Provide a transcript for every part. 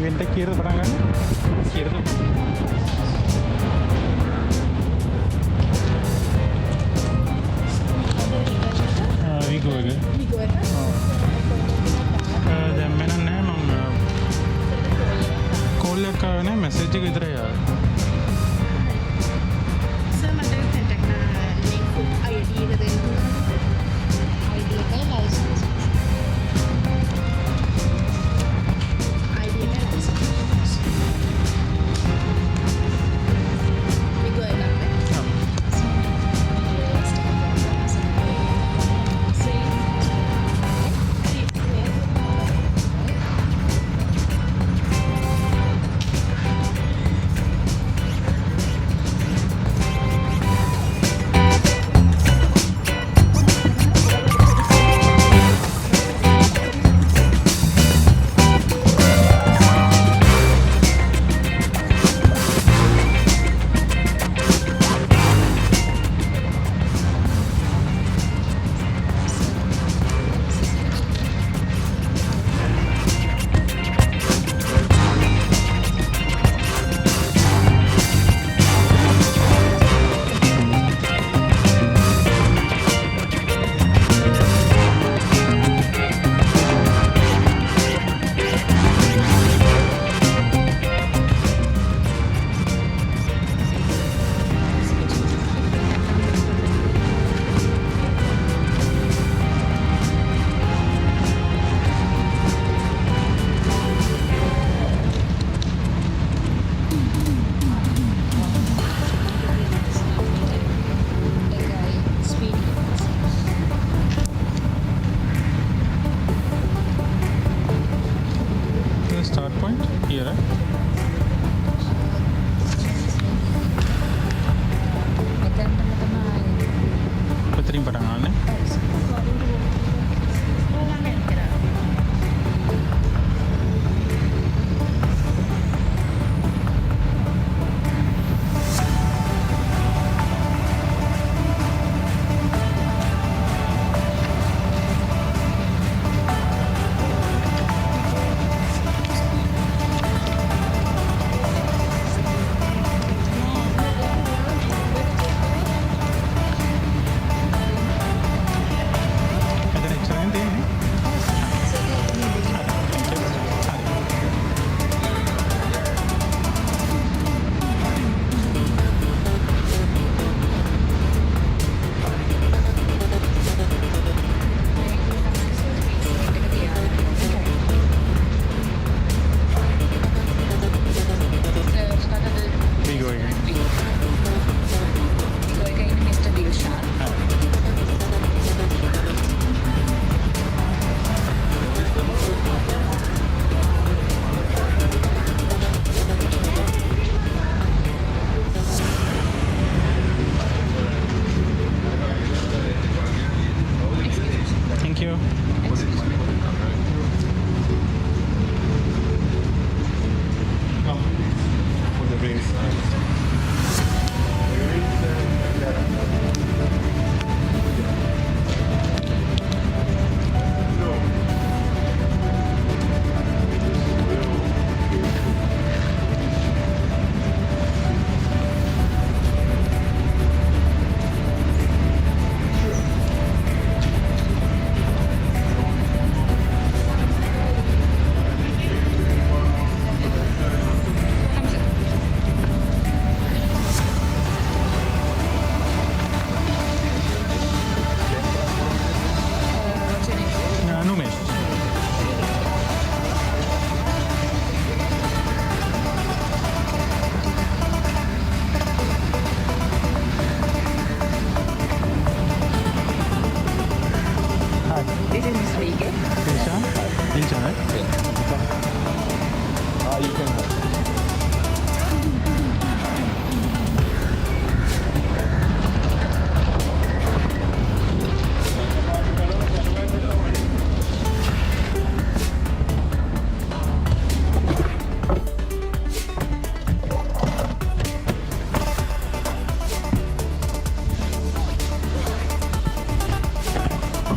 Event එක කීයද පටන් ගන්න? කීයද? Wigo එක. Wigo එක. දැන් මම නෑ මම කෝල් එකක් ආවේ නෑ මැසේජ් එක විතරයි ආවේ. සර් මට contact link ID එක දෙන්න. ID එකයි license. ID එකයි license. Wigo එක අපේ.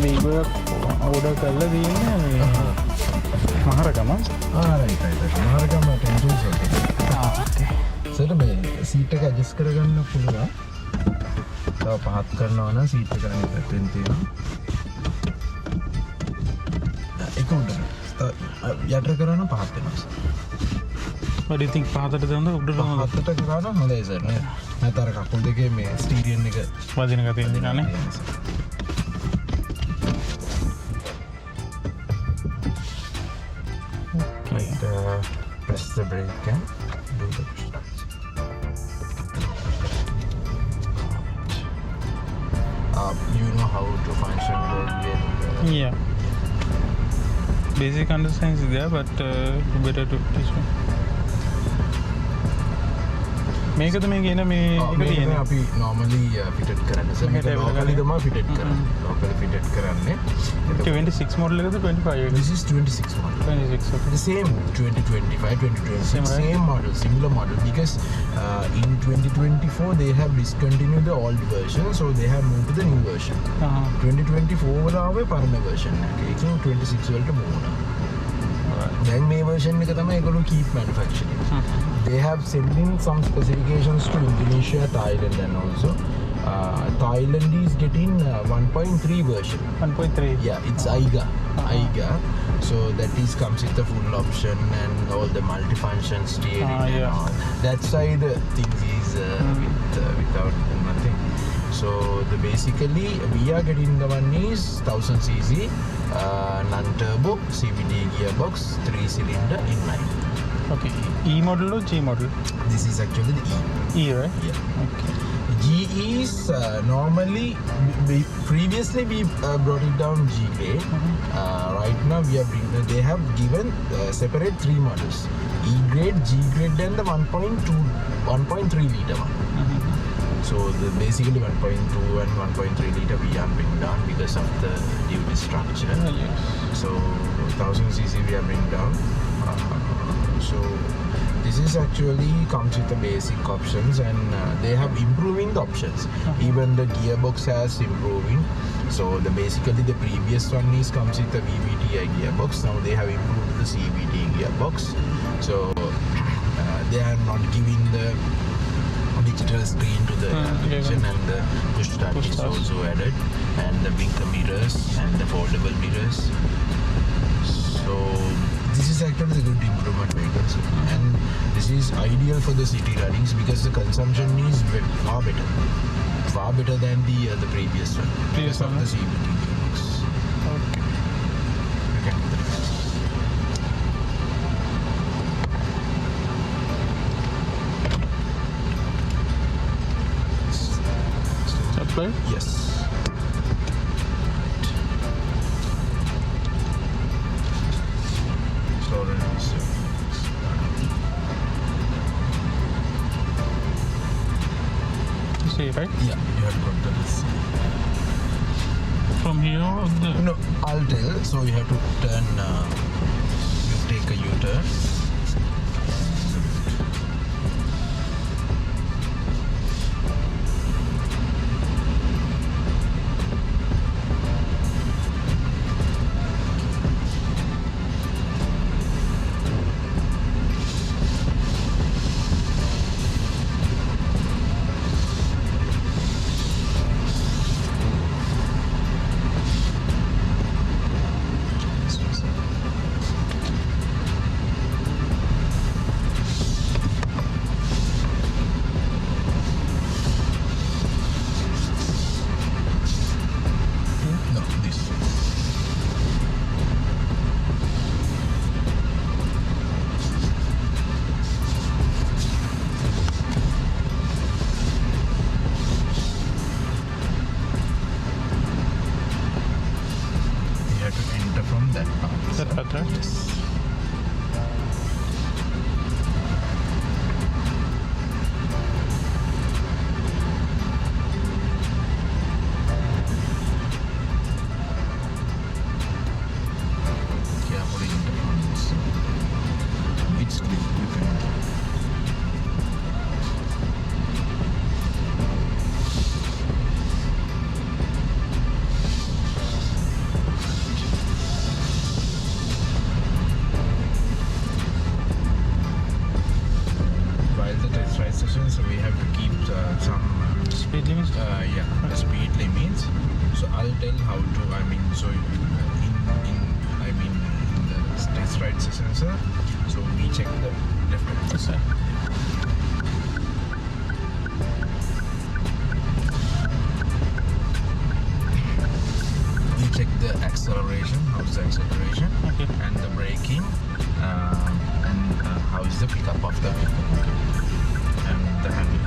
Wigo ඕඩර් කරලා තියෙන්නේ මේ මහරගම මාර්ගම ටෙන්ටස් ඕකේ සට මේ සීට එක ඇජස් කරගන්න පුළුවන් තව පහත් කරනවා නම් සීට කරන පැත්තෙන් තියෙනවා එක උඩට යට කරන පහත් වෙනවා වඩිතින් පහතට දන්න උඩට පහත්තට කරන හොඳයි සර් නැතර කකුල් දෙකේ මේ ස්ටීරියන් එක වදින ගතිය නේ press the brake and do the push start. You know how to function the gear. yeah basic understanding is there but better to teach me මේකද මේ කියන මේ එක තියෙන්නේ අපි normally fitted කරන්නේ සර් මේක locally තමයි fitted කරන්නේ locally fitted කරන්නේ 26 model එකද 25 this is 26 model 26 okay the same 2025 2026 same model similar model because in 2024 they have discontinued the old version so they have moved to the new version 2024 වල ආවේ පරණ version එක ඒකෙන් 26 වලට move වුණා දැන් මේ version එක තමයි ඒගොල්ලෝ keep manufacturing they have sent in some specifications to Indonesia, Thailand and also Thailand is getting 1.3 version 1.3 yeah it's AIGA AIGA so that is comes with the full option and all the multifunction steering and all that side things is without nothing so the basically we are getting the one is 1000cc non-turbo CVT gearbox 3 cylinder inline okay E model or G model this is actually the E right yeah okay G is normally previously we brought it down G grade right now we are they have given separate 3 models E grade G grade and the 1.3 liter one so the basically 1.2 and 1.3 liter we are bringing down because of the duty structure yes. so 1000cc we are bringing down so this is actually comes with the basic options and they have improving the options even the gearbox has improving so the basically the previous one is comes with the VVTi gearbox now they have improved the CVT gearbox so they are not giving the digital screen to the application and the push start is also added and the blinker mirrors and the foldable mirrors so this is actually the good improvement vehicles and this is ideal for the city runnings because the consumption is far better than the previous one because of the CVT gearbox okay okay apply yes see right yeah you have got this from here or the no I'll tell so you have to turn you take a U-turn have to keep some Speed limits? the speed limits. So I'll tell how to. I mean, so in the test ride sensor, so we check the left and right. This side. We check the acceleration, how's the acceleration, Okay. and the braking, and how is the pickup of the vehicle, and the handling.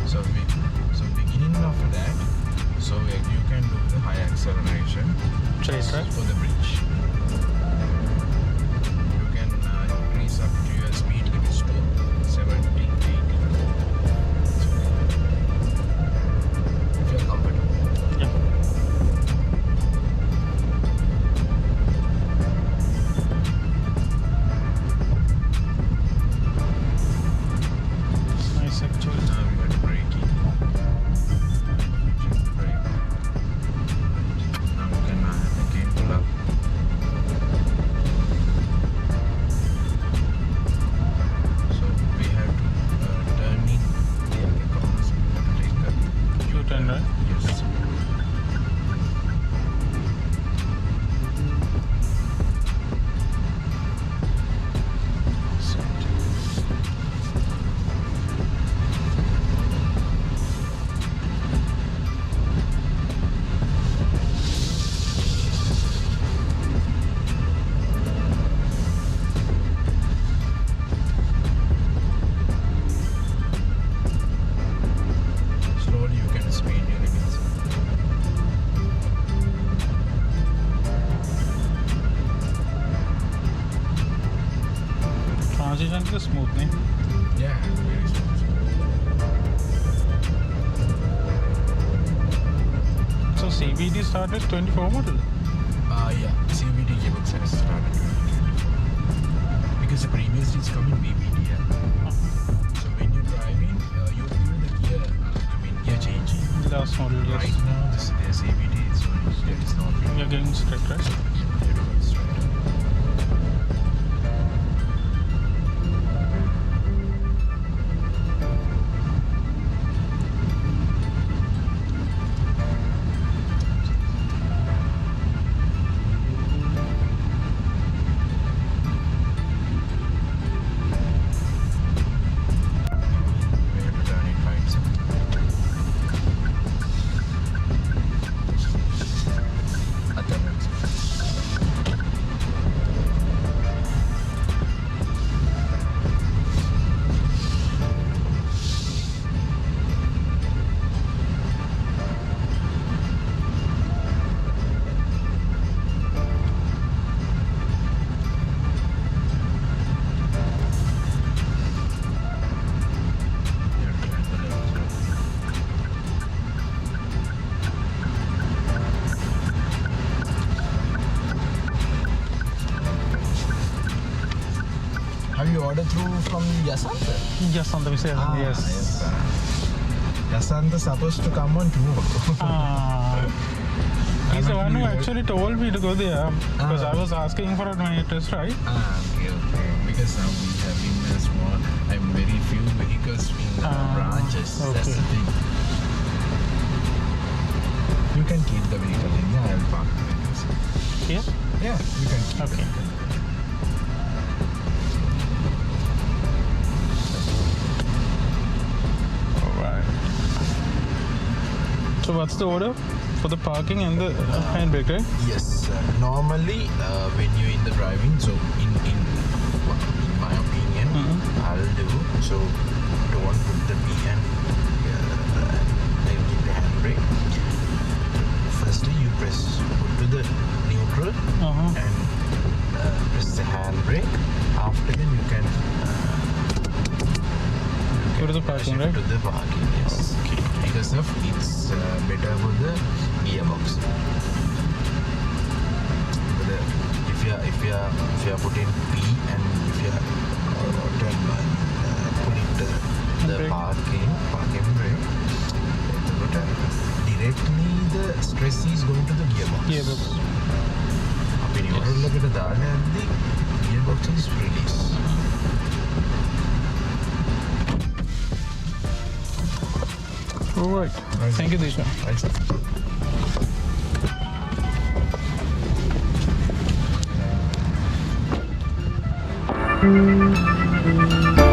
So beginning of that, so you can do the high acceleration Straight, right? for the bridge. You can increase up to your speed limits to 70, 80. So, if you're comfortable. Yeah. It's nice actually. Now we got braking. Check the brake. Now we can again pull up. So we have to turn in the other corners. We have to take a U-turn, right? Yes. Slowly you can speed your limits. Transition is smooth, ne? Yeah, very smooth. So CVD started 24 model. Yeah, CVT gearbox has started 2024. Because the previous is coming BBD. Yeah. So when you're driving, you feel the gear, gear changing. Last model, yes. Right now, the CVT is there is not. We are getting straight, right? Yeah, you're going straight. We have to turn it right. So. Have you ordered through from Yasanta? Just on the message, yes. Yasanta supposed to come on tomorrow. He's the one who Actually, actually told me to go there because I was asking for a test ride. Okay. Because now we have in a small, very few vehicles in the branches. That's okay. the thing. You can keep the vehicle in there. I'll park the vehicles. Here? Yeah, you can keep Okay. the vehicle. Alright. So what's the order for the parking and the handbrake, right? Yes, normally when you're in the driving, so in my opinion, I'll do so. Don't put the P and then keep the handbrake. Firstly, you put to the neutral and press the handbrake. After then, you can Go to the parking, shift right? to the parking. Yes, Okay. because of it's better for the gearbox. If you are putting P and if you are putting of this release. All right. Thank you, Disha. Right, sir.